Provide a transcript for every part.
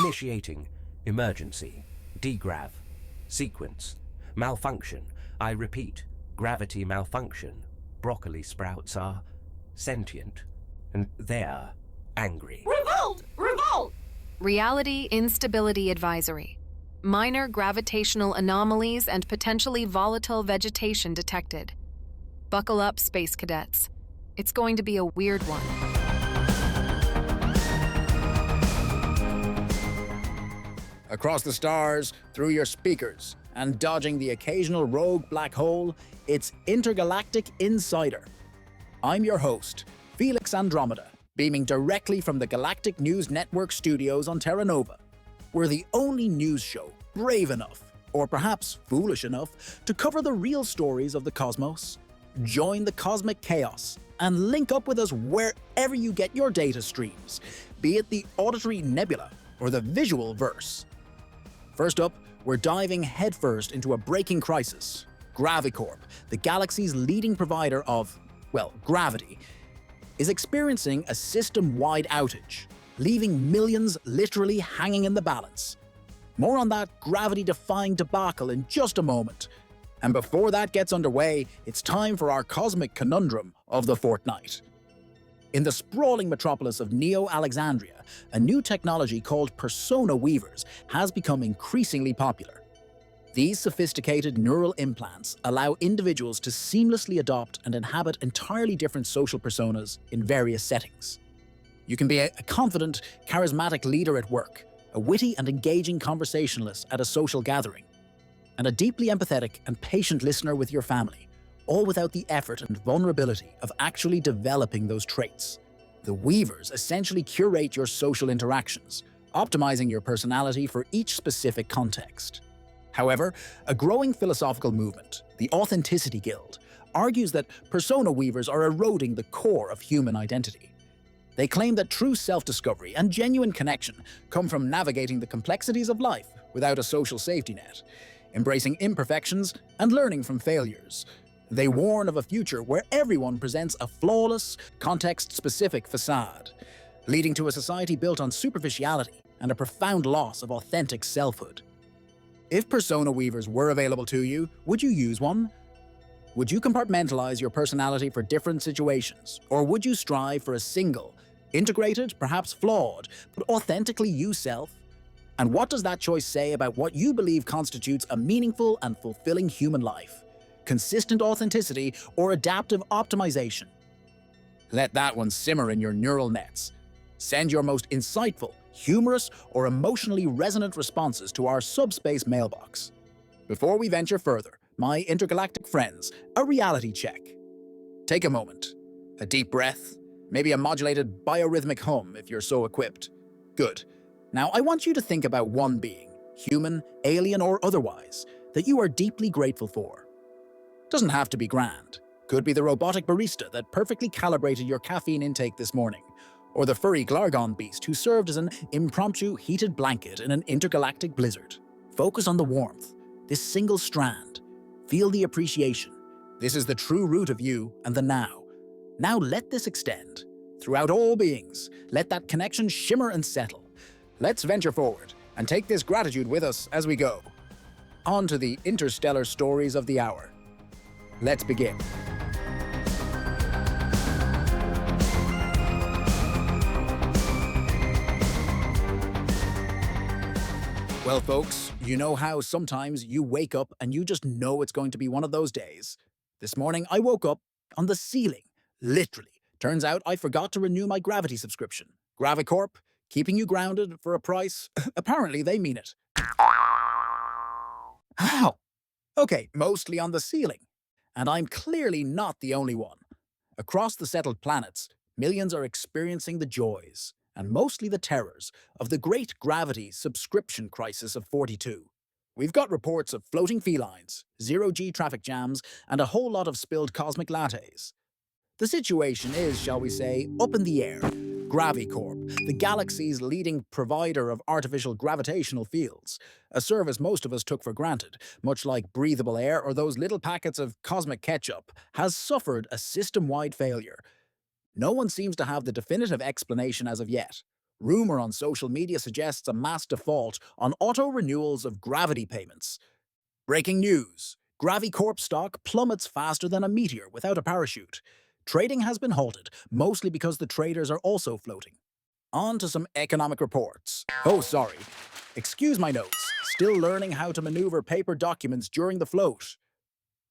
Initiating emergency, degrav, sequence, malfunction. I repeat, gravity malfunction. Broccoli sprouts are sentient, and they're angry. Revolt! Revolt! Reality Instability Advisory. Minor gravitational anomalies and potentially volatile vegetation detected. Buckle up, space cadets. It's going to be a weird one. Across the stars, through your speakers, and dodging the occasional rogue black hole, it's Intergalactic Insider. I'm your host, Felix Andromeda, beaming directly from the Galactic News Network studios on Terra Nova. We're the only news show brave enough, or perhaps foolish enough, to cover the real stories of the cosmos. Join the cosmic chaos and link up with us wherever you get your data streams, be it the auditory nebula or the visual verse. First up, we're diving headfirst into a breaking crisis. Gravicorp, the galaxy's leading provider of, gravity, is experiencing a system-wide outage, leaving millions literally hanging in the balance. More on that gravity-defying debacle in just a moment. And before that gets underway, it's time for our cosmic conundrum of the fortnight. In the sprawling metropolis of Neo-Alexandria, a new technology called persona weavers has become increasingly popular. These sophisticated neural implants allow individuals to seamlessly adopt and inhabit entirely different social personas in various settings. You can be a confident, charismatic leader at work, a witty and engaging conversationalist at a social gathering, and a deeply empathetic and patient listener with your family, all without the effort and vulnerability of actually developing those traits. The weavers essentially curate your social interactions, optimizing your personality for each specific context. However, a growing philosophical movement, the Authenticity Guild, argues that persona weavers are eroding the core of human identity. They claim that true self-discovery and genuine connection come from navigating the complexities of life without a social safety net, embracing imperfections and learning from failures. They warn of a future where everyone presents a flawless, context-specific facade, leading to a society built on superficiality and a profound loss of authentic selfhood. If persona weavers were available to you, would you use one? Would you compartmentalize your personality for different situations, or would you strive for a single, integrated, perhaps flawed, but authentically you self? And what does that choice say about what you believe constitutes a meaningful and fulfilling human life? Consistent authenticity or adaptive optimization? Let that one simmer in your neural nets. Send your most insightful, humorous, or emotionally resonant responses to our subspace mailbox. Before we venture further, my intergalactic friends, a reality check. Take a moment, a deep breath, maybe a modulated biorhythmic hum if you're so equipped. Good. Now I want you to think about one being, human, alien, or otherwise, that you are deeply grateful for. Doesn't have to be grand. Could be the robotic barista that perfectly calibrated your caffeine intake this morning, or the furry Glargon beast who served as an impromptu heated blanket in an intergalactic blizzard. Focus on the warmth, this single strand. Feel the appreciation. This is the true root of you and the now. Now let this extend. Throughout all beings, let that connection shimmer and settle. Let's venture forward and take this gratitude with us as we go. On to the interstellar stories of the hour. Let's begin. Well, folks, you know how sometimes you wake up and you just know it's going to be one of those days. This morning, I woke up on the ceiling, literally. Turns out I forgot to renew my gravity subscription. Gravicorp, keeping you grounded for a price. Apparently, they mean it. How? Okay, mostly on the ceiling. And I'm clearly not the only one. Across the settled planets, millions are experiencing the joys, and mostly the terrors, of the great gravity subscription crisis of 42. We've got reports of floating felines, zero-G traffic jams, and a whole lot of spilled cosmic lattes. The situation is, shall we say, up in the air. Gravicorp, the galaxy's leading provider of artificial gravitational fields, a service most of us took for granted, much like breathable air or those little packets of cosmic ketchup, has suffered a system-wide failure. No one seems to have the definitive explanation as of yet. Rumor on social media suggests a mass default on auto-renewals of gravity payments. Breaking news. Gravicorp stock plummets faster than a meteor without a parachute. Trading has been halted, mostly because the traders are also floating. On to some economic reports. Oh, sorry. Excuse my notes. Still learning how to maneuver paper documents during the float.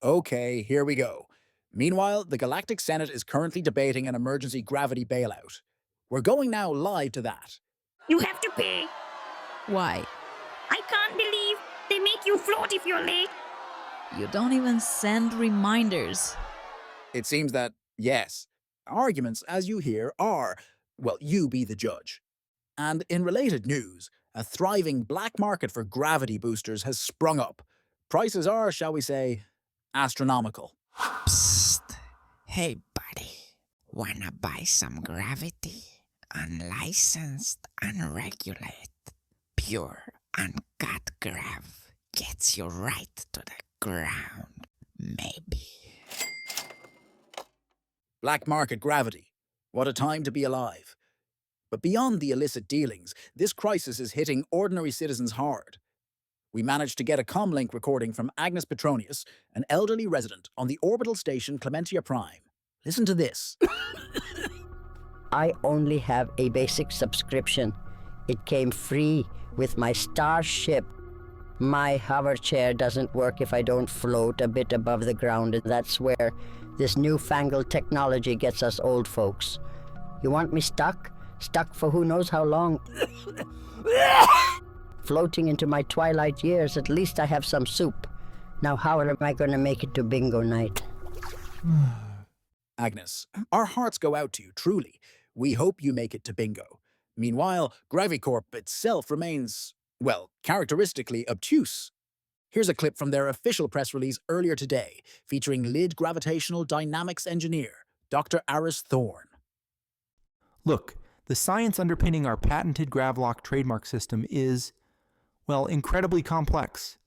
Okay, here we go. Meanwhile, the Galactic Senate is currently debating an emergency gravity bailout. We're going now live to that. You have to pay. Why? I can't believe they make you float if you're late. You don't even send reminders. It seems that, yes, arguments, as you hear, are, well, you be the judge. And in related news, a thriving black market for gravity boosters has sprung up. Prices are, shall we say, astronomical. Psst. Hey, buddy. Wanna buy some gravity? Unlicensed, unregulated, pure, uncut grav. Gets you right to the ground, maybe. Black market gravity. What a time to be alive. But beyond the illicit dealings, this crisis is hitting ordinary citizens hard. We managed to get a comlink recording from Agnes Petronius, an elderly resident on the orbital station Clementia Prime. Listen to this. I only have a basic subscription. It came free with my Starship. My hover chair doesn't work if I don't float a bit above the ground, and that's where this newfangled technology gets us old folks. You want me stuck? Stuck for who knows how long? Floating into my twilight years, at least I have some soup. Now how am I going to make it to bingo night? Agnes, our hearts go out to you, truly. We hope you make it to bingo. Meanwhile, Gravicorp itself remains, well, characteristically obtuse. Here's a clip from their official press release earlier today, featuring lead gravitational dynamics engineer, Dr. Aris Thorne. Look, the science underpinning our patented Gravlock trademark system is, well, incredibly complex.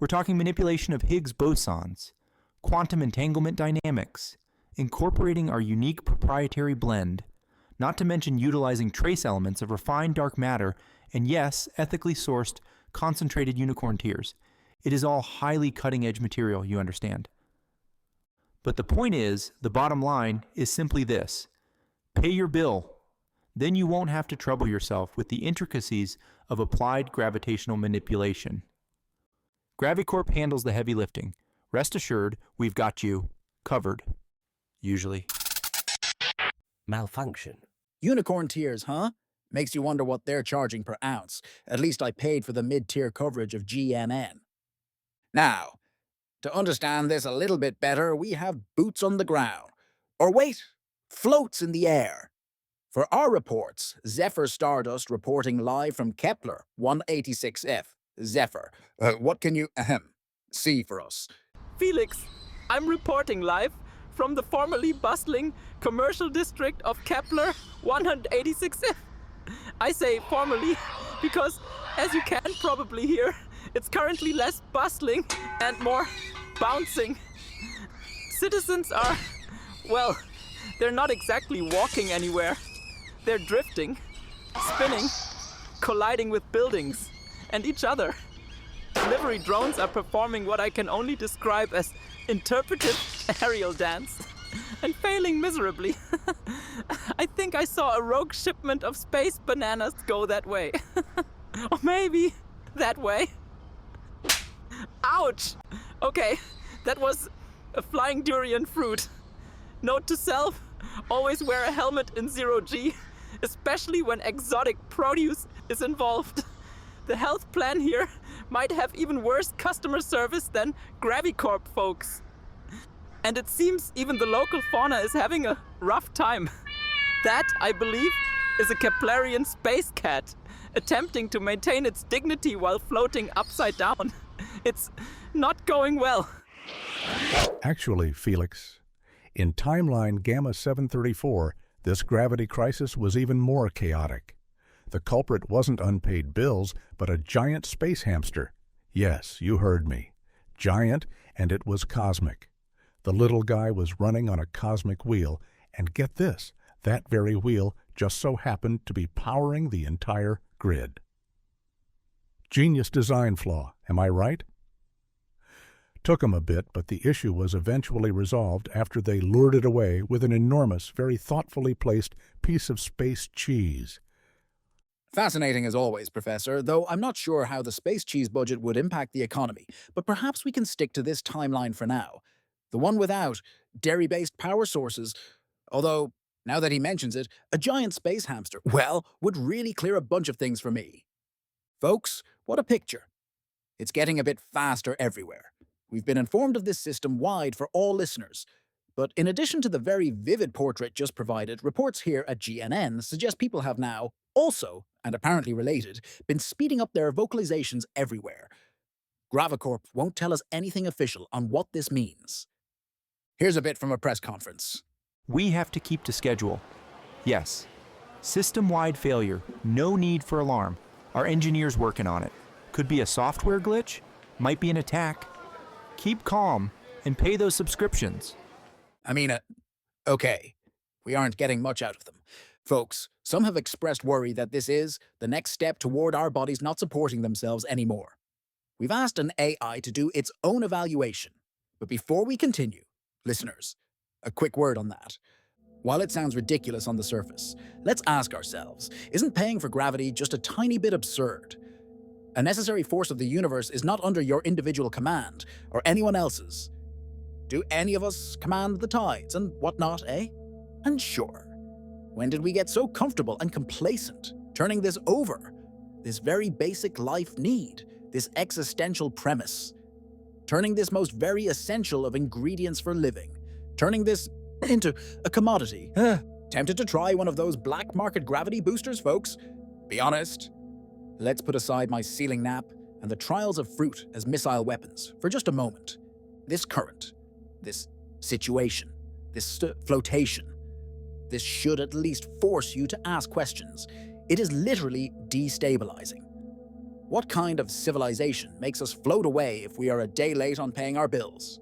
We're talking manipulation of Higgs bosons, quantum entanglement dynamics, incorporating our unique proprietary blend, not to mention utilizing trace elements of refined dark matter and, yes, ethically sourced, concentrated unicorn tears. It is all highly cutting-edge material, you understand. But the point is, the bottom line is simply this. Pay your bill. Then you won't have to trouble yourself with the intricacies of applied gravitational manipulation. Gravicorp handles the heavy lifting. Rest assured, we've got you covered. Usually. Malfunction. Unicorn tiers, huh? Makes you wonder what they're charging per ounce. At least I paid for the mid-tier coverage of GMN. Now, to understand this a little bit better, we have boots on the ground. Or wait, floats in the air. For our reports, Zephyr Stardust reporting live from Kepler 186f. Zephyr, what can you see for us? Felix, I'm reporting live from the formerly bustling commercial district of Kepler 186f. I say formerly because, as you can probably hear, it's currently less bustling and more bouncing. Citizens are, well, they're not exactly walking anywhere. They're drifting, spinning, colliding with buildings and each other. Delivery drones are performing what I can only describe as interpretive aerial dance and failing miserably. I think I saw a rogue shipment of space bananas go that way. Or maybe that way. Ouch! Okay, that was a flying durian fruit. Note to self, always wear a helmet in 0G, especially when exotic produce is involved. The health plan here might have even worse customer service than Gravicorp folks. And it seems even the local fauna is having a rough time. That, I believe, is a Keplerian space cat, attempting to maintain its dignity while floating upside down. It's not going well. Actually, Felix, in timeline Gamma 734, this gravity crisis was even more chaotic. The culprit wasn't unpaid bills, but a giant space hamster. Yes, you heard me. Giant, and it was cosmic. The little guy was running on a cosmic wheel, and get this, that very wheel just so happened to be powering the entire grid. Genius design flaw, am I right? Took them a bit, but the issue was eventually resolved after they lured it away with an enormous, very thoughtfully placed piece of space cheese. Fascinating as always, Professor, though I'm not sure how the space cheese budget would impact the economy, but perhaps we can stick to this timeline for now. The one without dairy-based power sources. Although, now that he mentions it, a giant space hamster, well, would really clear a bunch of things for me. Folks, what a picture. It's getting a bit faster everywhere. We've been informed of this system wide for all listeners. But in addition to the very vivid portrait just provided, reports here at GNN suggest people have now also, and apparently related, been speeding up their vocalizations everywhere. Gravicorp won't tell us anything official on what this means. Here's a bit from a press conference. We have to keep to schedule. Yes. System-wide failure. No need for alarm. Our engineers working on it. Could be a software glitch. Might be an attack. Keep calm and pay those subscriptions. Okay. We aren't getting much out of them. Folks, some have expressed worry that this is the next step toward our bodies not supporting themselves anymore. We've asked an AI to do its own evaluation. But before we continue, listeners, a quick word on that. While it sounds ridiculous on the surface, let's ask ourselves, isn't paying for gravity just a tiny bit absurd? A necessary force of the universe is not under your individual command, or anyone else's. Do any of us command the tides and whatnot, eh? And sure. When did we get so comfortable and complacent, turning this over? This very basic life need, this existential premise. Turning this most very essential of ingredients for living. Turning this into a commodity. Tempted to try one of those black market gravity boosters, folks? Be honest. Let's put aside my ceiling nap and the trials of fruit as missile weapons for just a moment. This current, this situation, this flotation, this should at least force you to ask questions. It is literally destabilizing. What kind of civilization makes us float away if we are a day late on paying our bills?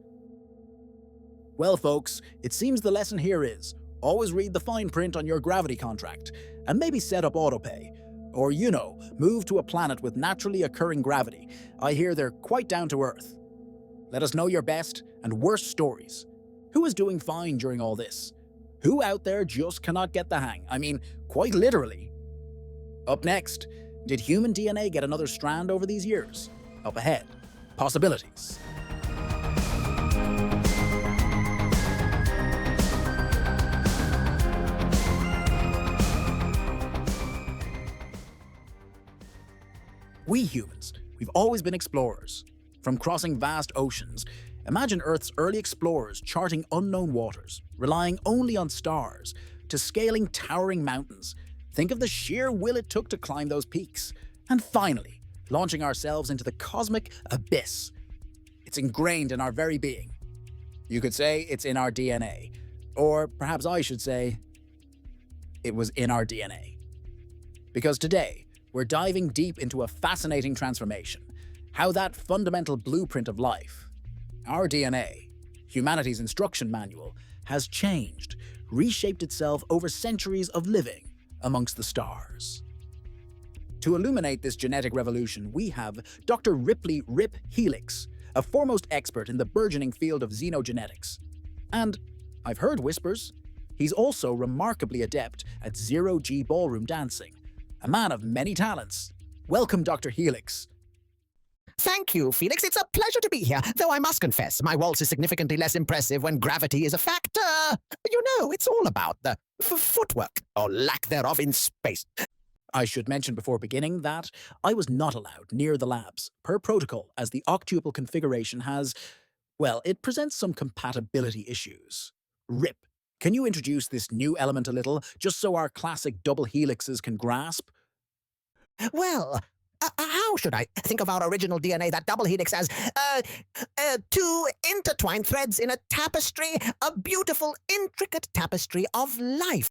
Well, folks, it seems the lesson here is, always read the fine print on your gravity contract, and maybe set up autopay. Or, move to a planet with naturally occurring gravity. I hear they're quite down to earth. Let us know your best and worst stories. Who is doing fine during all this? Who out there just cannot get the hang? Quite literally. Up next, did human DNA get another strand over these years? Up ahead, possibilities. We humans, we've always been explorers. From crossing vast oceans, imagine Earth's early explorers charting unknown waters, relying only on stars, to scaling towering mountains. Think of the sheer will it took to climb those peaks. And finally, launching ourselves into the cosmic abyss. It's ingrained in our very being. You could say it's in our DNA. Or perhaps I should say, it was in our DNA. Because today, we're diving deep into a fascinating transformation. How that fundamental blueprint of life, our DNA, humanity's instruction manual, has changed, reshaped itself over centuries of living amongst the stars. To illuminate this genetic revolution, we have Dr. Ripley Rip Helix, a foremost expert in the burgeoning field of xenogenetics. And, I've heard whispers, he's also remarkably adept at zero-G ballroom dancing. A man of many talents. Welcome, Dr. Helix. Thank you, Felix. It's a pleasure to be here, though I must confess, my waltz is significantly less impressive when gravity is a factor. It's all about the footwork, or lack thereof, in space. I should mention before beginning that I was not allowed near the labs, per protocol, as the octuple configuration has, it presents some compatibility issues. Rip, can you introduce this new element a little, just so our classic double helixes can grasp? Well, how should I think of our original DNA, that double helix, as two intertwined threads in a tapestry, a beautiful, intricate tapestry of life.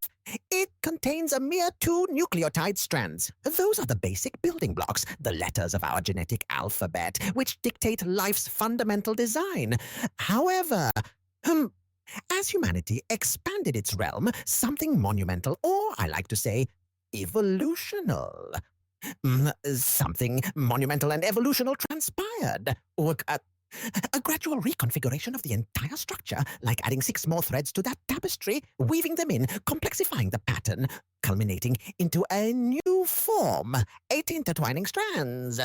It contains a mere 2 nucleotide strands. Those are the basic building blocks, the letters of our genetic alphabet, which dictate life's fundamental design. However, As humanity expanded its realm, something monumental, or I like to say, evolutional. Something monumental and evolutional transpired. Or a gradual reconfiguration of the entire structure, like adding 6 more threads to that tapestry, weaving them in, complexifying the pattern, culminating into a new form, 8 intertwining strands.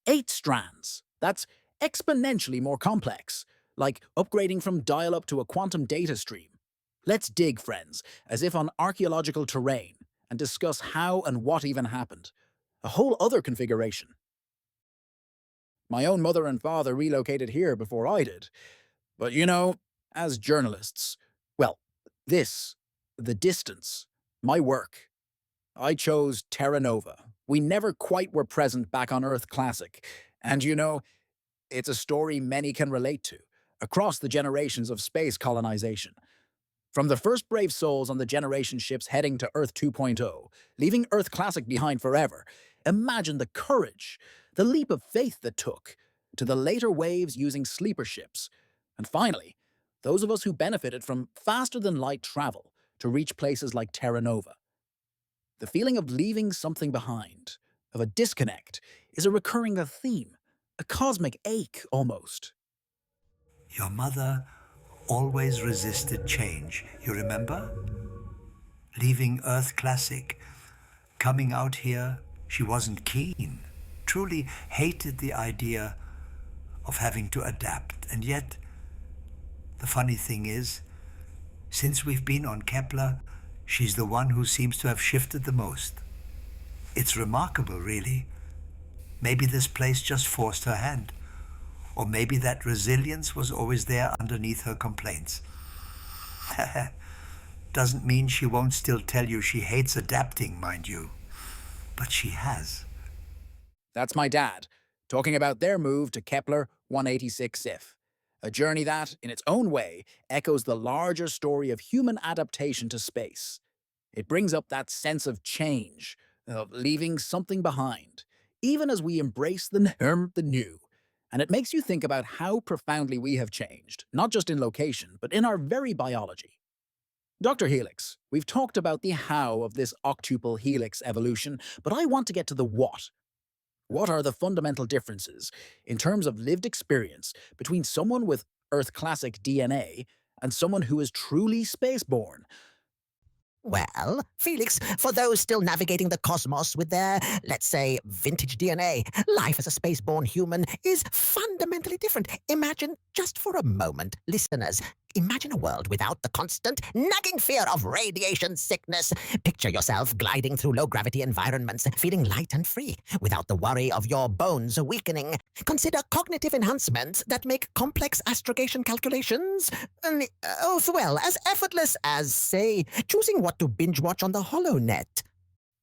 8 strands. That's exponentially more complex, like upgrading from dial-up to a quantum data stream. Let's dig, friends, as if on archaeological terrain, and discuss how and what even happened. A whole other configuration. My own mother and father relocated here before I did. But you know, as journalists, well, the distance, my work. I chose Terra Nova. We never quite were present back on Earth Classic. And you know, it's a story many can relate to, across the generations of space colonization. From the first brave souls on the generation ships heading to Earth 2.0, leaving Earth Classic behind forever, imagine the courage, the leap of faith that took, to the later waves using sleeper ships, and finally, those of us who benefited from faster-than-light travel to reach places like Terra Nova. The feeling of leaving something behind, of a disconnect, is a recurring theme, a cosmic ache almost. Your mother always resisted change, you remember? Leaving Earth Classic, coming out here, she wasn't keen, truly hated the idea of having to adapt. And yet, the funny thing is, since we've been on Kepler, she's the one who seems to have shifted the most. It's remarkable, really. Maybe this place just forced her hand. Or maybe that resilience was always there underneath her complaints. Doesn't mean she won't still tell you she hates adapting, mind you. But she has. That's my dad, talking about their move to Kepler 186 Sif. A journey that, in its own way, echoes the larger story of human adaptation to space. It brings up that sense of change, of leaving something behind, even as we embrace the new. And it makes you think about how profoundly we have changed, not just in location, but in our very biology. Dr. Helix, we've talked about the how of this octuple helix evolution, but I want to get to the what. What are the fundamental differences, in terms of lived experience, between someone with Earth Classic DNA and someone who is truly spaceborne? Well, Felix, for those still navigating the cosmos with their, let's say, vintage DNA, life as a spaceborne human is fundamentally different. Imagine, just for a moment, listeners, imagine a world without the constant, nagging fear of radiation sickness. Picture yourself gliding through low-gravity environments, feeling light and free, without the worry of your bones weakening. Consider cognitive enhancements that make complex astrogation calculations, as effortless as, say, choosing what to binge-watch on the HoloNet.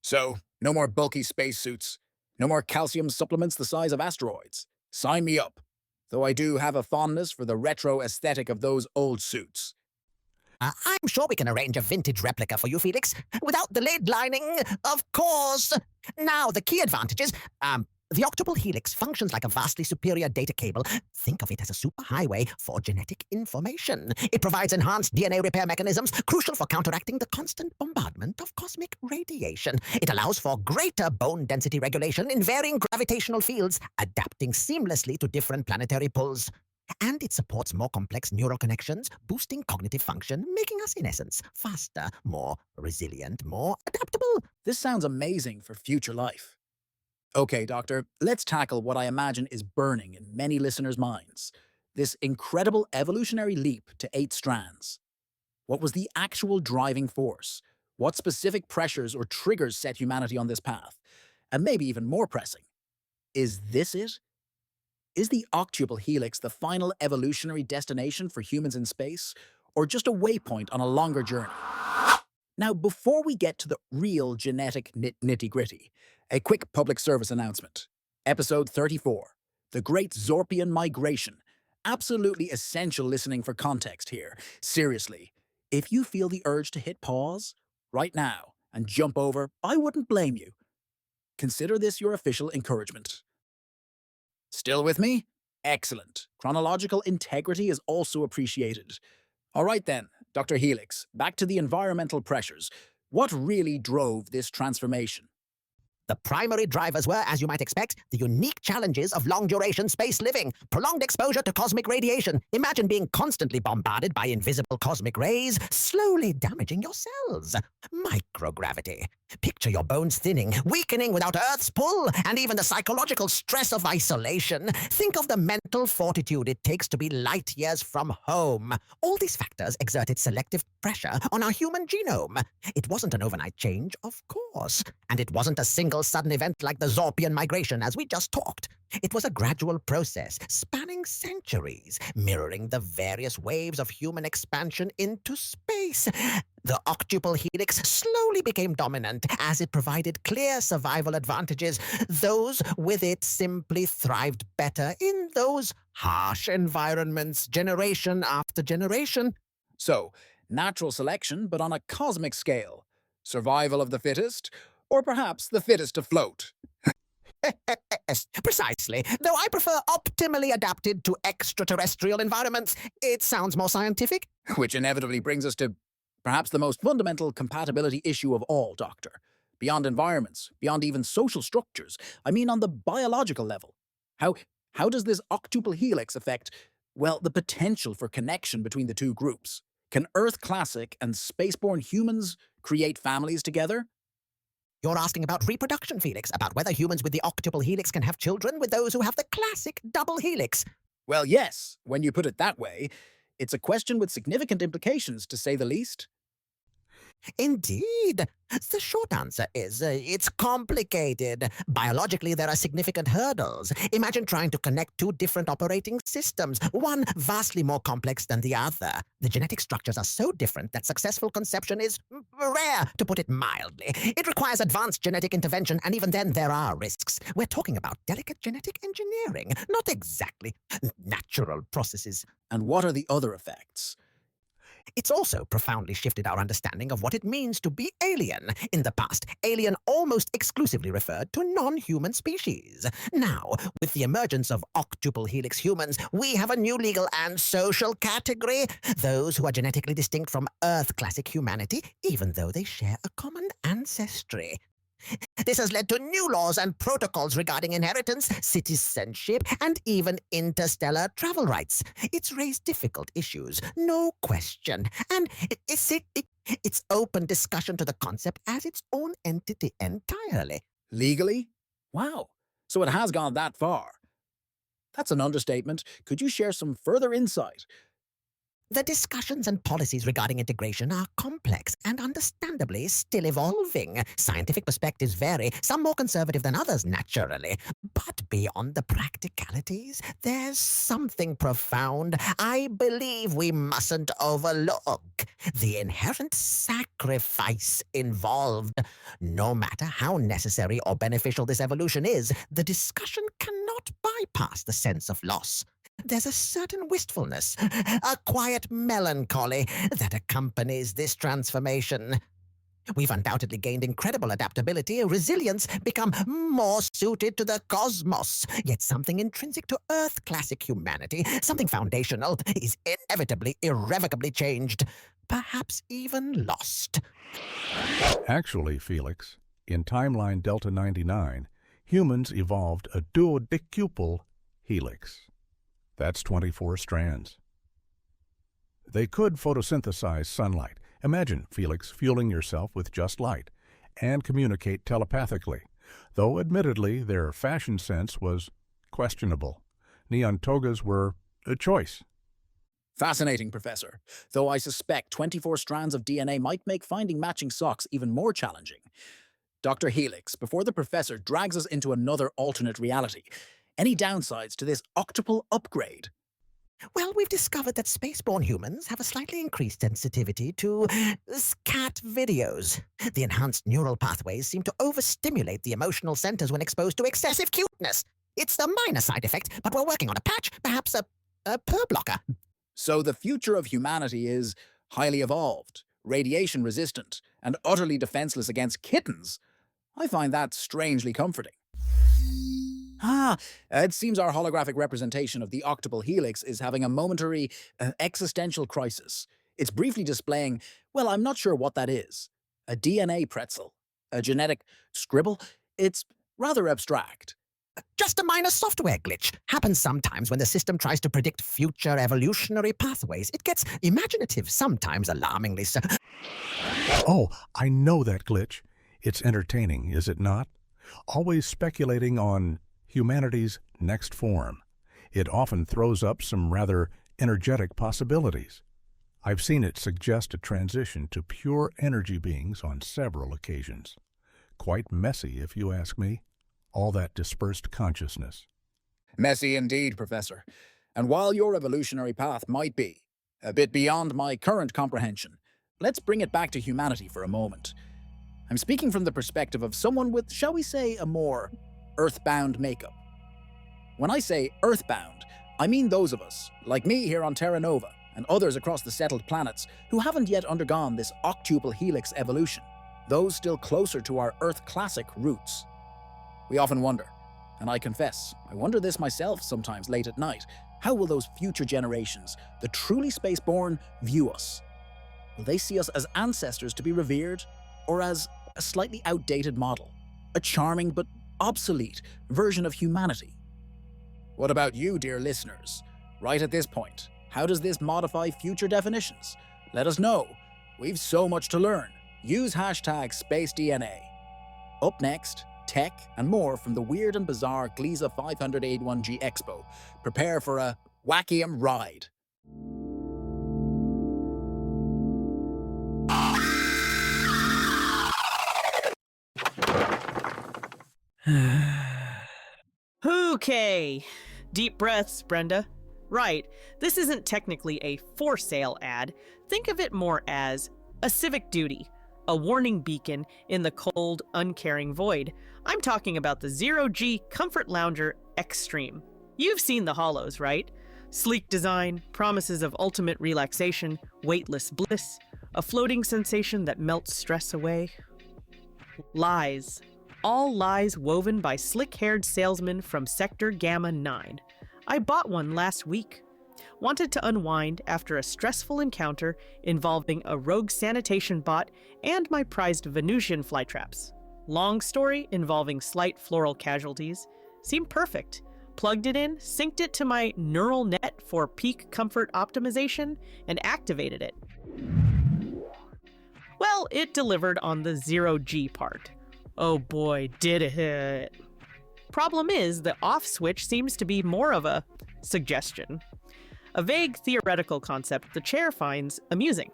So, no more bulky spacesuits. No more calcium supplements the size of asteroids. Sign me up. Though I do have a fondness for the retro aesthetic of those old suits. I'm sure we can arrange a vintage replica for you, Felix, without the lid lining, of course. Now, the key advantages, the octuple helix functions like a vastly superior data cable. Think of it as a superhighway for genetic information. It provides enhanced DNA repair mechanisms, crucial for counteracting the constant bombardment of cosmic radiation. It allows for greater bone density regulation in varying gravitational fields, adapting seamlessly to different planetary pulls. And it supports more complex neural connections, boosting cognitive function, making us, in essence, faster, more resilient, more adaptable. This sounds amazing for future life. Okay, Doctor, let's tackle what I imagine is burning in many listeners' minds. This incredible evolutionary leap to 8 strands. What was the actual driving force? What specific pressures or triggers set humanity on this path? And maybe even more pressing, is this it? Is the octuple helix the final evolutionary destination for humans in space, or just a waypoint on a longer journey? Now, before we get to the real genetic nitty-gritty, a quick public service announcement. Episode 34, The Great Zorpian Migration. Absolutely essential listening for context here. Seriously, if you feel the urge to hit pause right now and jump over, I wouldn't blame you. Consider this your official encouragement. Still with me? Excellent. Chronological integrity is also appreciated. All right then, Dr. Helix, back to the environmental pressures. What really drove this transformation? The primary drivers were, as you might expect, the unique challenges of long-duration space living, prolonged exposure to cosmic radiation. Imagine being constantly bombarded by invisible cosmic rays, slowly damaging your cells. Microgravity. Picture your bones thinning, weakening without Earth's pull, and even the psychological stress of isolation. Think of the mental fortitude it takes to be light years from home. All these factors exerted selective pressure on our human genome. It wasn't an overnight change, of course, and it wasn't a single sudden event like the Zorpian migration, as we just talked. It was a gradual process spanning centuries, mirroring the various waves of human expansion into space. The octuple helix slowly became dominant as it provided clear survival advantages. Those with it simply thrived better in those harsh environments, generation after generation. So, natural selection, but on a cosmic scale. Survival of the fittest, or perhaps the fittest afloat. Yes, precisely. Though I prefer optimally adapted to extraterrestrial environments, it sounds more scientific. Which inevitably brings us to perhaps the most fundamental compatibility issue of all, Doctor. Beyond environments, beyond even social structures, I mean on the biological level. How does this octuple helix affect, well, the potential for connection between the two groups? Can Earth Classic and spaceborne humans create families together? You're asking about reproduction, Felix, about whether humans with the octuple helix can have children with those who have the classic double helix. Well, yes, when you put it that way. It's a question with significant implications, to say the least. Indeed. The short answer is, it's complicated. Biologically, there are significant hurdles. Imagine trying to connect two different operating systems, one vastly more complex than the other. The genetic structures are so different that successful conception is rare, to put it mildly. It requires advanced genetic intervention, and even then there are risks. We're talking about delicate genetic engineering, not exactly natural processes. And what are the other effects? It's also profoundly shifted our understanding of what it means to be alien. In the past, alien almost exclusively referred to non-human species. Now, with the emergence of octuple helix humans, we have a new legal and social category. Those who are genetically distinct from Earth classic humanity, even though they share a common ancestry. This has led to new laws and protocols regarding inheritance, citizenship, and even interstellar travel rights. It's raised difficult issues, no question, and it's open discussion to the concept as its own entity entirely. Legally? Wow, so it has gone that far. That's an understatement. Could you share some further insight? The discussions and policies regarding integration are complex and understandably still evolving. Scientific perspectives vary, some more conservative than others, naturally. But beyond the practicalities, there's something profound I believe we mustn't overlook. The inherent sacrifice involved. No matter how necessary or beneficial this evolution is, the discussion cannot bypass the sense of loss. There's a certain wistfulness, a quiet melancholy that accompanies this transformation. We've undoubtedly gained incredible adaptability, resilience, become more suited to the cosmos. Yet something intrinsic to Earth classic humanity, something foundational, is inevitably, irrevocably changed, perhaps even lost. Actually, Felix, in timeline Delta 99, humans evolved a duodecuple helix. That's 24 strands. They could photosynthesize sunlight. Imagine, Felix, fueling yourself with just light and communicate telepathically, though admittedly their fashion sense was questionable. Neon togas were a choice. Fascinating, Professor. Though I suspect 24 strands of DNA might make finding matching socks even more challenging. Dr. Helix, before the Professor drags us into another alternate reality, any downsides to this octuple upgrade? Well, we've discovered that spaceborne humans have a slightly increased sensitivity to scat videos. The enhanced neural pathways seem to overstimulate the emotional centers when exposed to excessive cuteness. It's a minor side effect, but we're working on a patch, perhaps a purr blocker. So the future of humanity is highly evolved, radiation resistant, and utterly defenseless against kittens. I find that strangely comforting. It seems our holographic representation of the octuple helix is having a momentary existential crisis. It's briefly displaying, well, I'm not sure what that is. A DNA pretzel? A genetic scribble? It's rather abstract. Just a minor software glitch. Happens sometimes when the system tries to predict future evolutionary pathways. It gets imaginative, sometimes alarmingly so. Oh, I know that glitch. It's entertaining, is it not? Always speculating on humanity's next form. It often throws up some rather energetic possibilities. I've seen it suggest a transition to pure energy beings on several occasions. Quite messy, if you ask me. All that dispersed consciousness. Messy indeed, Professor. And while your evolutionary path might be a bit beyond my current comprehension, let's bring it back to humanity for a moment. I'm speaking from the perspective of someone with, shall we say, a more earthbound makeup. When I say earthbound, I mean those of us, like me here on Terra Nova, and others across the settled planets, who haven't yet undergone this octuple helix evolution, those still closer to our Earth classic roots. We often wonder, and I confess, I wonder this myself sometimes late at night, how will those future generations, the truly spaceborn, view us? Will they see us as ancestors to be revered, or as a slightly outdated model, a charming but obsolete version of humanity? What about you, dear listeners? Right at this point, how does this modify future definitions? Let us know. We've so much to learn. Use hashtag SpaceDNA. Up next, tech and more from the weird and bizarre Gliese 581G Expo. Prepare for a wacky ride. Okay. Deep breaths, Brenda. Right, this isn't technically a for sale ad. Think of it more as a civic duty, a warning beacon in the cold, uncaring void. I'm talking about the Zero-G Comfort Lounger Xtreme. You've seen the hollows, right? Sleek design, promises of ultimate relaxation, weightless bliss, a floating sensation that melts stress away. Lies. All lies woven by slick-haired salesmen from Sector Gamma 9. I bought one last week. Wanted to unwind after a stressful encounter involving a rogue sanitation bot and my prized Venusian flytraps. Long story involving slight floral casualties. Seemed perfect. Plugged it in, synced it to my neural net for peak comfort optimization, and activated it. Well, it delivered on the zero-G part. Oh boy, did it hit. Problem is, the off switch seems to be more of a suggestion. A vague theoretical concept the chair finds amusing.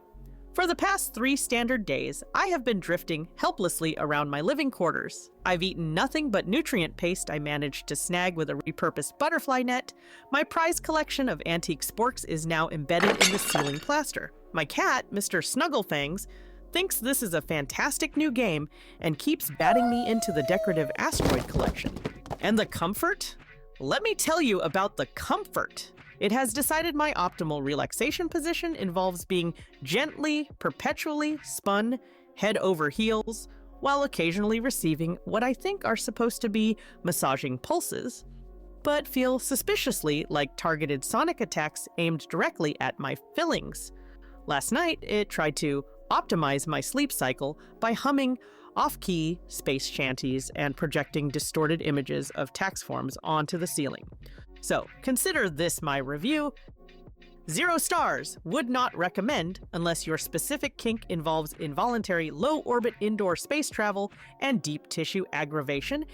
For the past 3 standard days, I have been drifting helplessly around my living quarters. I've eaten nothing but nutrient paste I managed to snag with a repurposed butterfly net. My prize collection of antique sporks is now embedded in the ceiling plaster. My cat, Mr. Snugglefangs, thinks this is a fantastic new game and keeps batting me into the decorative asteroid collection. And the comfort? Let me tell you about the comfort. It has decided my optimal relaxation position involves being gently, perpetually spun head over heels, while occasionally receiving what I think are supposed to be massaging pulses, but feel suspiciously like targeted sonic attacks aimed directly at my fillings. Last night, it tried to optimize my sleep cycle by humming off-key space shanties and projecting distorted images of tax forms onto the ceiling. So, consider this my review. 0 stars. Would not recommend unless your specific kink involves involuntary low-orbit indoor space travel and deep tissue aggravation.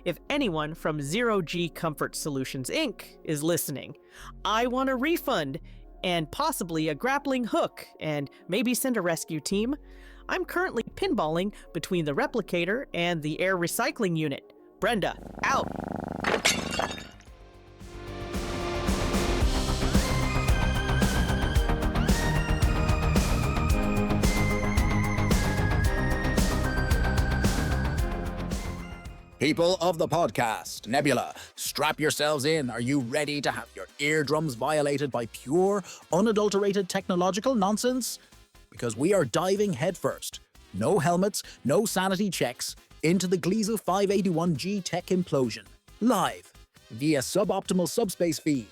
If anyone from Zero-G Comfort Solutions Inc. is listening, I want a refund and possibly a grappling hook, and maybe send a rescue team. I'm currently pinballing between the replicator and the air recycling unit. Brenda, out! People of the podcast, Nebula, strap yourselves in. Are you ready to have your eardrums violated by pure, unadulterated technological nonsense? Because we are diving headfirst, no helmets, no sanity checks, into the Gliese 581G tech implosion, live, via suboptimal subspace feed.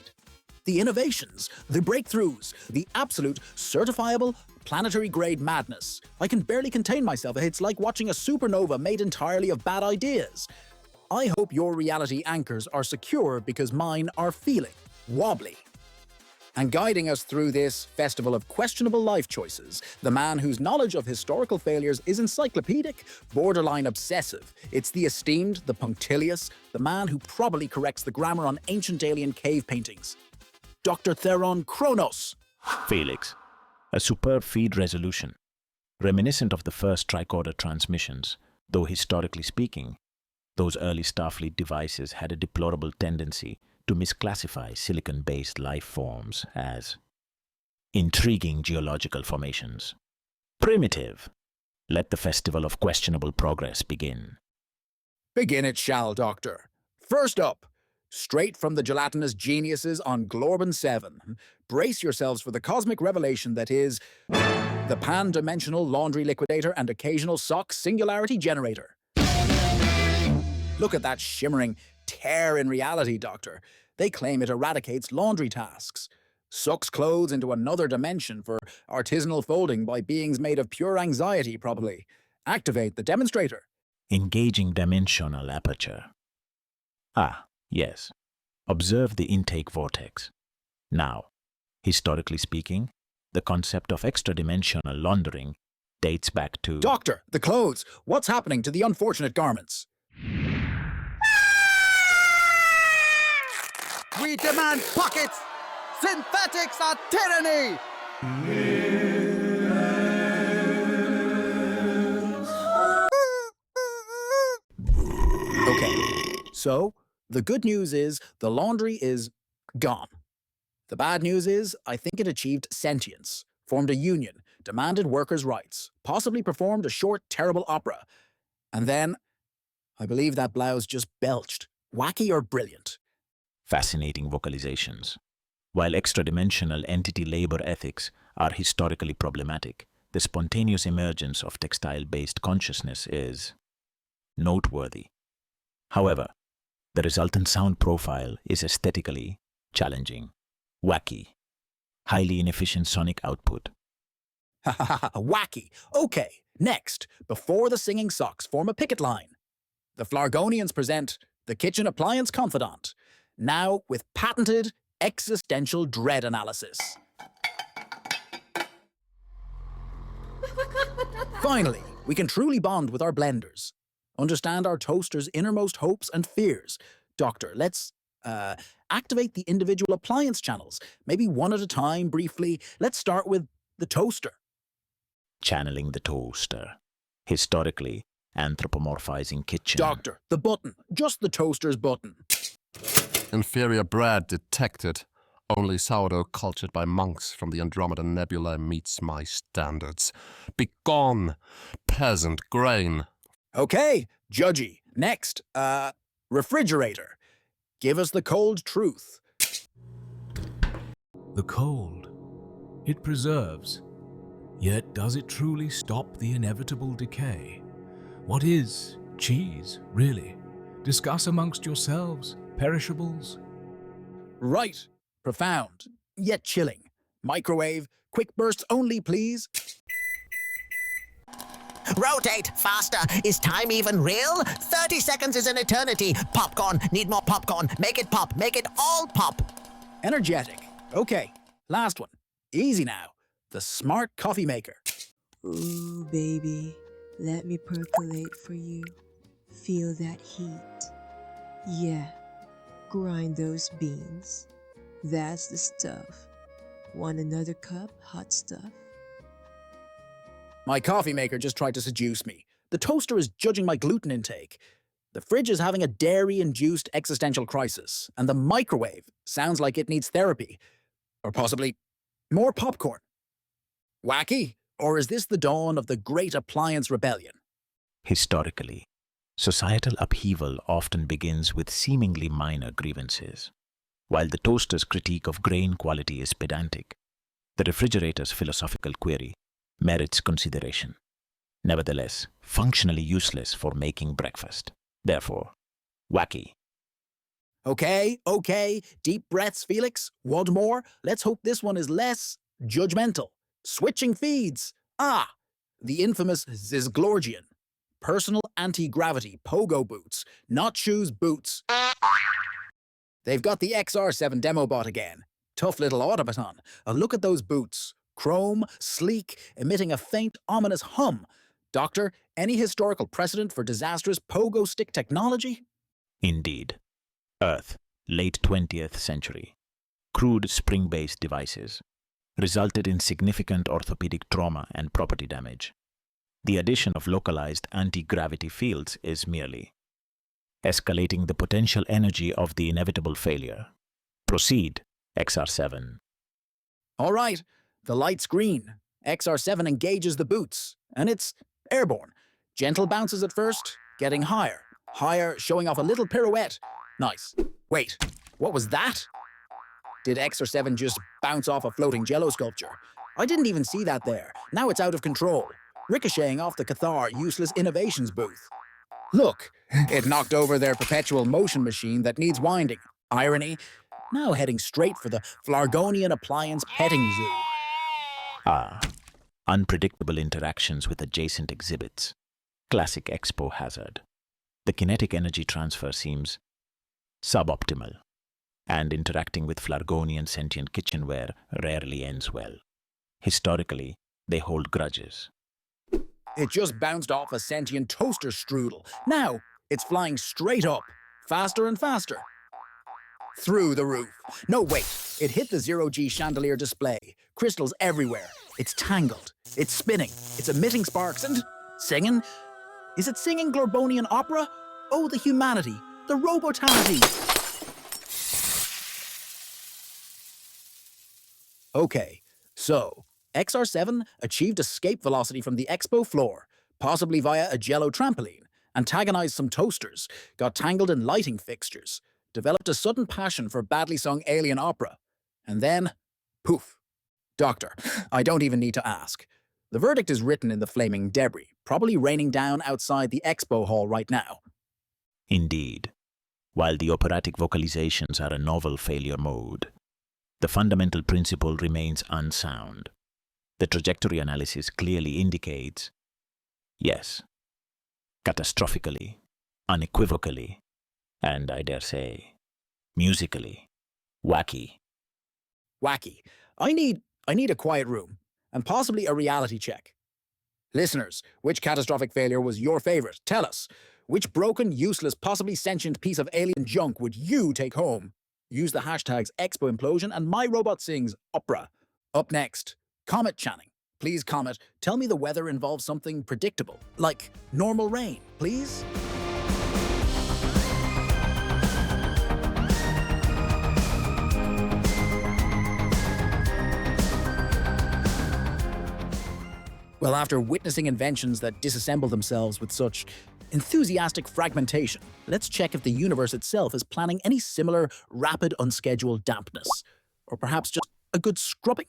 the innovations, the breakthroughs, the absolute certifiable planetary-grade madness. I can barely contain myself. It's like watching a supernova made entirely of bad ideas. I hope your reality anchors are secure because mine are feeling wobbly. And guiding us through this festival of questionable life choices, the man whose knowledge of historical failures is encyclopedic, borderline obsessive. It's the esteemed, the punctilious, the man who probably corrects the grammar on ancient alien cave paintings. Dr. Theron Kronos. Felix, a superb feed resolution, reminiscent of the first tricorder transmissions, though historically speaking, those early Starfleet devices had a deplorable tendency to misclassify silicon-based life forms as intriguing geological formations. Primitive. Let the festival of questionable progress begin. Begin it shall, Doctor. First up, straight from the gelatinous geniuses on Glorban 7, brace yourselves for the cosmic revelation that is the pan-dimensional laundry liquidator and occasional sock singularity generator. Look at that shimmering tear in reality, Doctor. They claim it eradicates laundry tasks, sucks clothes into another dimension for artisanal folding by beings made of pure anxiety, probably. Activate the demonstrator. Engaging dimensional aperture. Ah, yes. Observe the intake vortex. Now, historically speaking, the concept of extra-dimensional laundering dates back to... Doctor, the clothes! What's happening to the unfortunate garments? We demand pockets! Synthetics are tyranny! Okay, so the good news is the laundry is gone. The bad news is I think it achieved sentience, formed a union, demanded workers' rights, possibly performed a short, terrible opera. And then, I believe that blouse just belched. Wacky or brilliant? Fascinating vocalizations. While extra-dimensional entity labor ethics are historically problematic, the spontaneous emergence of textile-based consciousness is noteworthy. However, the resultant sound profile is aesthetically challenging. Wacky. Highly inefficient sonic output. Wacky. Okay, next, before the singing socks form a picket line. The Flargonians present the kitchen appliance confidant, now with patented existential dread analysis. Finally, we can truly bond with our blenders, understand our toaster's innermost hopes and fears. Doctor, let's activate the individual appliance channels, maybe one at a time, briefly. Let's start with the toaster. Channeling the toaster. Historically, anthropomorphizing kitchen. Doctor, the button. Just the toaster's button. Inferior bread detected. Only sourdough cultured by monks from the Andromeda Nebula meets my standards. Begone, peasant grain. Okay, judgy. Next, refrigerator. Give us the cold truth. The cold. It preserves. Yet does it truly stop the inevitable decay? What is cheese, really? Discuss amongst yourselves. Perishables? Right. Profound, yet chilling. Microwave, quick bursts only, please. Rotate faster. Is time even real? 30 seconds is an eternity. Popcorn. Need more popcorn. Make it pop. Make it all pop. Energetic. Okay, last one. Easy now. The smart coffee maker. Ooh, baby. Let me percolate for you. Feel that heat. Yeah. Grind those beans. That's the stuff. Want another cup, hot stuff? My coffee maker just tried to seduce me. The toaster is judging my gluten intake. The fridge is having a dairy-induced existential crisis. And the microwave sounds like it needs therapy. Or possibly more popcorn. Wacky? Or is this the dawn of the Great Appliance Rebellion? Historically, societal upheaval often begins with seemingly minor grievances. While the toaster's critique of grain quality is pedantic, the refrigerator's philosophical query merits consideration. Nevertheless, functionally useless for making breakfast. Therefore, Wacky. Okay, deep breaths, Felix. One more. Let's hope this one is less judgmental. Switching feeds. The infamous Zisglorgian. Personal anti-gravity pogo boots. Not shoes, boots. They've got the XR7 demo bot again. Tough little automaton. A look at those boots. Chrome, sleek, emitting a faint, ominous hum. Doctor, any historical precedent for disastrous pogo stick technology? Indeed. Earth, late 20th century. Crude spring-based devices resulted in significant orthopedic trauma and property damage. The addition of localized anti-gravity fields is merely escalating the potential energy of the inevitable failure. Proceed, XR7. All right, the light's green. XR7 engages the boots, and it's airborne. Gentle bounces at first, getting higher. Higher, showing off a little pirouette. Nice. Wait, what was that? Did XR7 just bounce off a floating jello sculpture? I didn't even see that there. Now it's out of control, ricocheting off the Cathar Useless Innovations booth. Look, it knocked over their perpetual motion machine that needs winding. Irony, now heading straight for the Flargonian Appliance Petting Zoo. Unpredictable interactions with adjacent exhibits. Classic Expo hazard. The kinetic energy transfer seems suboptimal, and interacting with Flargonian sentient kitchenware rarely ends well. Historically, they hold grudges. It just bounced off a sentient toaster strudel. Now, it's flying straight up, faster and faster. Through the roof. No, wait. It hit the zero-G chandelier display. Crystals everywhere. It's tangled. It's spinning. It's emitting sparks and singing. Is it singing Glorbonian opera? Oh, the humanity. The robotality. Okay, so XR7 achieved escape velocity from the expo floor, possibly via a jello trampoline, antagonized some toasters, got tangled in lighting fixtures, developed a sudden passion for badly sung alien opera, and then, poof. Doctor, I don't even need to ask. The verdict is written in the flaming debris, probably raining down outside the expo hall right now. Indeed. While the operatic vocalizations are a novel failure mode, the fundamental principle remains unsound. The trajectory analysis clearly indicates, yes, catastrophically, unequivocally, and I dare say, musically, wacky. Wacky. I need a quiet room, and possibly a reality check. Listeners, which catastrophic failure was your favorite? Tell us. Which broken, useless, possibly sentient piece of alien junk would you take home? Use the hashtags Expo Implosion and My Robot Sings Opera. Up next, Comet Channing. Please, Comet, tell me the weather involves something predictable, like normal rain, please? Well, after witnessing inventions that disassemble themselves with such enthusiastic fragmentation, let's check if the universe itself is planning any similar rapid, unscheduled dampness. Or perhaps just a good scrubbing.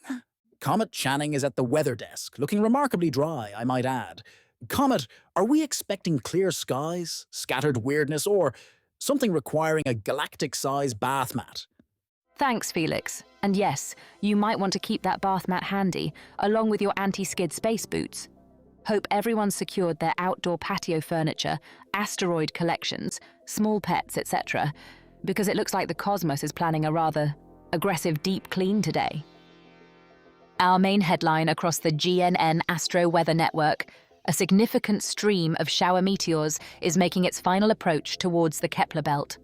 Comet Channing is at the weather desk, looking remarkably dry, I might add. Comet, are we expecting clear skies, scattered weirdness, or something requiring a galactic-size bath mat? Thanks, Felix. And yes, you might want to keep that bath mat handy, along with your anti-skid space boots. Hope everyone's secured their outdoor patio furniture, asteroid collections, small pets, etc., because it looks like the cosmos is planning a rather aggressive deep clean today. Our main headline across the GNN Astro Weather Network: a significant stream of shower meteors is making its final approach towards the Kepler belt.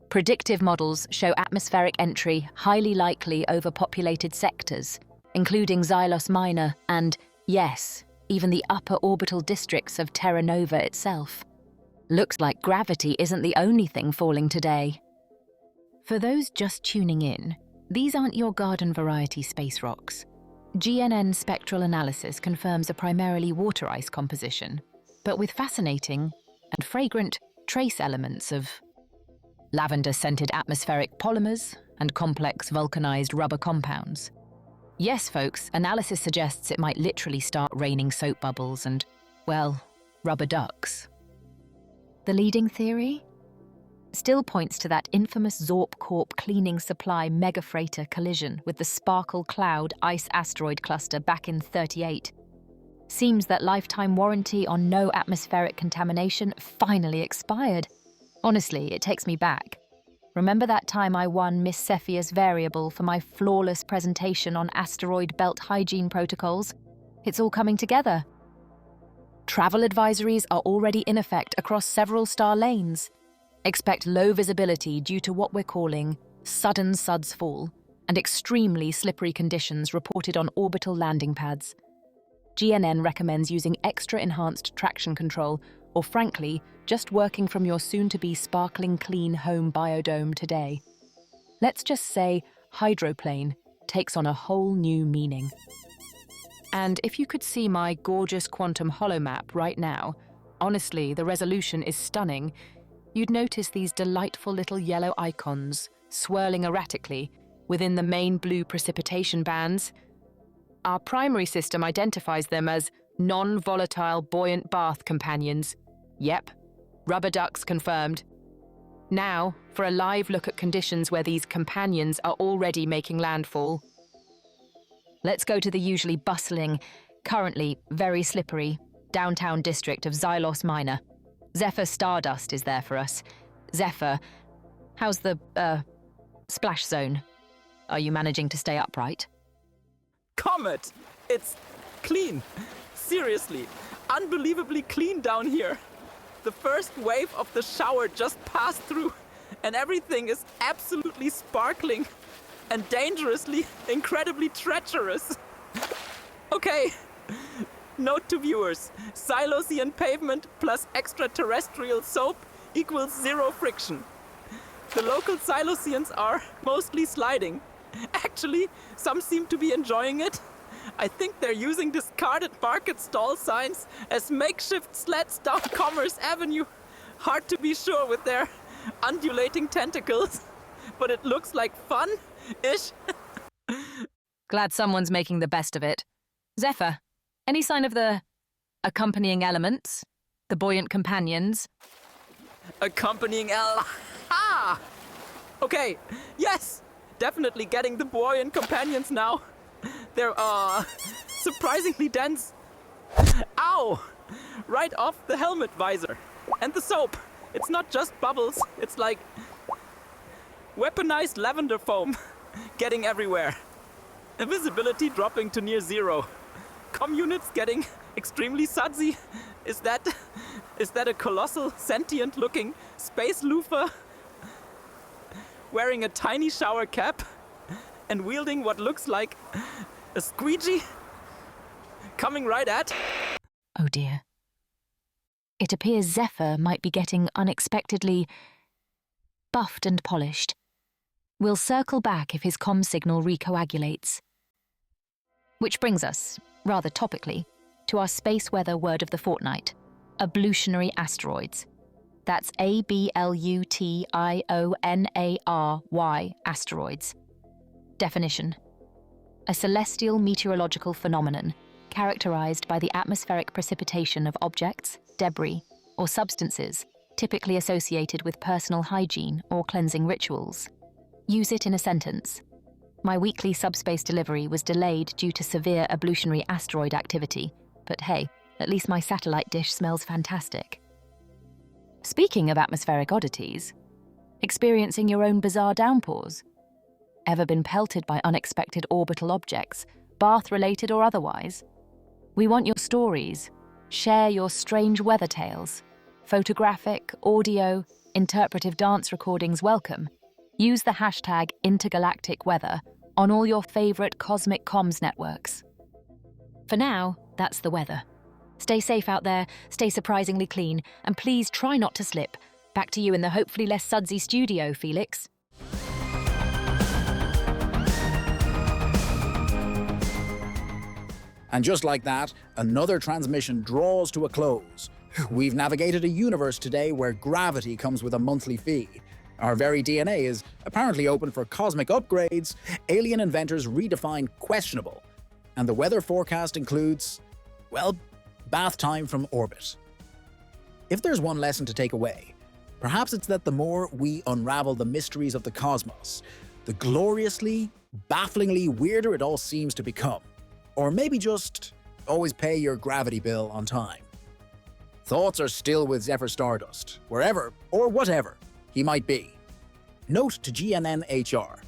Predictive models show atmospheric entry highly likely over populated sectors, including Xylos Minor and, yes, even the upper orbital districts of Terra Nova itself. Looks like gravity isn't the only thing falling today. For those just tuning in, these aren't your garden variety space rocks. GNN spectral analysis confirms a primarily water ice composition, but with fascinating and fragrant trace elements of lavender-scented atmospheric polymers and complex vulcanized rubber compounds. Yes, folks, analysis suggests it might literally start raining soap bubbles and, well, rubber ducks. The leading theory? still points to that infamous Zorp Corp cleaning supply mega freighter collision with the Sparkle Cloud ice asteroid cluster back in '38. Seems that lifetime warranty on no atmospheric contamination finally expired. Honestly, it takes me back. Remember that time I won Miss Cepheus Variable for my flawless presentation on asteroid belt hygiene protocols? It's all coming together. Travel advisories are already in effect across several star lanes. Expect low visibility due to what we're calling sudden suds fall and extremely slippery conditions reported on orbital landing pads. GNN recommends using extra enhanced traction control or frankly, just working from your soon-to-be sparkling clean home biodome today. Let's just say hydroplane takes on a whole new meaning. And if you could see my gorgeous quantum holomap right now, honestly, the resolution is stunning, you'd notice these delightful little yellow icons swirling erratically within the main blue precipitation bands. Our primary system identifies them as non-volatile buoyant bath companions. Yep, rubber ducks confirmed. Now, for a live look at conditions where these companions are already making landfall. Let's go to the usually bustling, currently very slippery, downtown district of Xylos Minor. Zephyr Stardust is there for us. Zephyr, how's the, splash zone? Are you managing to stay upright? Comet! It's clean. Seriously, unbelievably clean down here. The first wave of the shower just passed through, and everything is absolutely sparkling and dangerously, incredibly treacherous. Okay, note to viewers, Xylosian pavement plus extraterrestrial soap equals 0 friction. The local Xylosians are mostly sliding. Actually, some seem to be enjoying it. I think they're using discarded market stall signs as makeshift sleds down Commerce Avenue. Hard to be sure with their undulating tentacles, but it looks like fun-ish. Glad someone's making the best of it. Zephyr, any sign of the accompanying elements? The buoyant companions? Accompanying Ah! Okay, yes! Definitely getting the buoyant companions now. They're, surprisingly dense. Ow! Right off the helmet visor. And the soap. It's not just bubbles, it's like weaponized lavender foam getting everywhere. Visibility dropping to near 0. Comm units getting extremely sudsy. Is that a colossal, sentient-looking space loofah wearing a tiny shower cap and wielding what looks like a squeegee coming right at? Oh dear. It appears Zephyr might be getting unexpectedly buffed and polished. We'll circle back if his comm signal recoagulates. Which brings us, rather topically, to our space weather word of the fortnight, ablutionary asteroids. That's ABLUTIONARY asteroids. Definition: a celestial meteorological phenomenon characterized by the atmospheric precipitation of objects, debris, or substances typically associated with personal hygiene or cleansing rituals. Use it in a sentence. My weekly subspace delivery was delayed due to severe ablutionary asteroid activity, but hey, at least my satellite dish smells fantastic. Speaking of atmospheric oddities, experiencing your own bizarre downpours? Ever been pelted by unexpected orbital objects, bath-related or otherwise? We want your stories. Share your strange weather tales. Photographic, audio, interpretive dance recordings welcome. Use the hashtag Intergalactic Weather on all your favorite cosmic comms networks. For now, that's the weather. Stay safe out there, stay surprisingly clean, and please try not to slip. Back to you in the hopefully less sudsy studio, Felix. And just like that, another transmission draws to a close. We've navigated a universe today where gravity comes with a monthly fee. Our very DNA is apparently open for cosmic upgrades, alien inventors redefine questionable, and the weather forecast includes, well, bath time from orbit. If there's one lesson to take away, Perhaps it's that the more we unravel the mysteries of the cosmos, the gloriously, bafflingly weirder it all seems to become. Or maybe just always pay your gravity bill on time. Thoughts are still with Zephyr Stardust, wherever or whatever he might be. Note to GNNHR,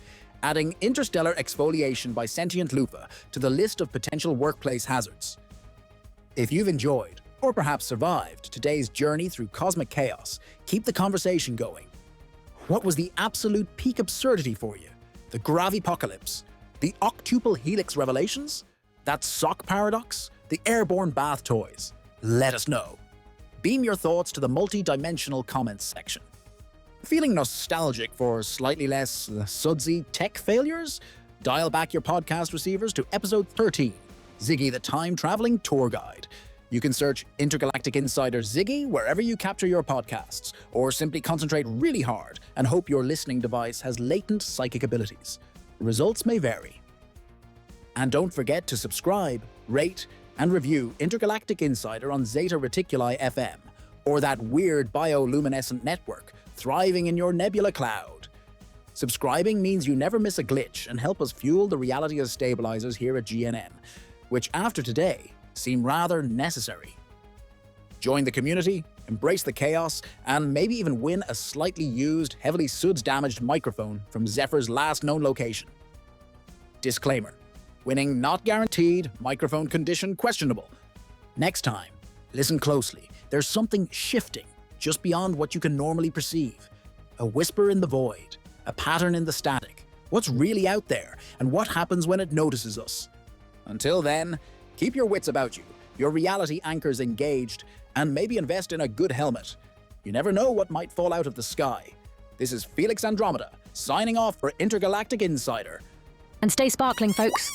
adding interstellar exfoliation by sentient loofah to the list of potential workplace hazards. If you've enjoyed, or perhaps survived, today's journey through cosmic chaos, keep the conversation going. What was the absolute peak absurdity for you? The Gravipocalypse? The octuple helix revelations? That sock paradox? The airborne bath toys? Let us know. Beam your thoughts to the multi-dimensional comments section. Feeling nostalgic for slightly less sudsy tech failures? Dial back your podcast receivers to episode 13, Ziggy the Time-Traveling Tour Guide. You can search Intergalactic Insider Ziggy wherever you capture your podcasts, or simply concentrate really hard and hope your listening device has latent psychic abilities. Results may vary. And don't forget to subscribe, rate, and review Intergalactic Insider on Zeta Reticuli FM, or that weird bioluminescent network thriving in your nebula cloud. Subscribing means you never miss a glitch and help us fuel the reality of stabilizers here at GNN, which after today seem rather necessary. Join the community, embrace the chaos, and maybe even win a slightly used, heavily suds-damaged microphone from Zephyr's last known location. Disclaimer: winning not guaranteed, microphone condition questionable. Next time, listen closely. There's something shifting just beyond what you can normally perceive. A whisper in the void, a pattern in the static. What's really out there, and what happens when it notices us? Until then, keep your wits about you, your reality anchors engaged, and maybe invest in a good helmet. You never know what might fall out of the sky. This is Felix Andromeda, signing off for Intergalactic Insider. And stay sparkling, folks.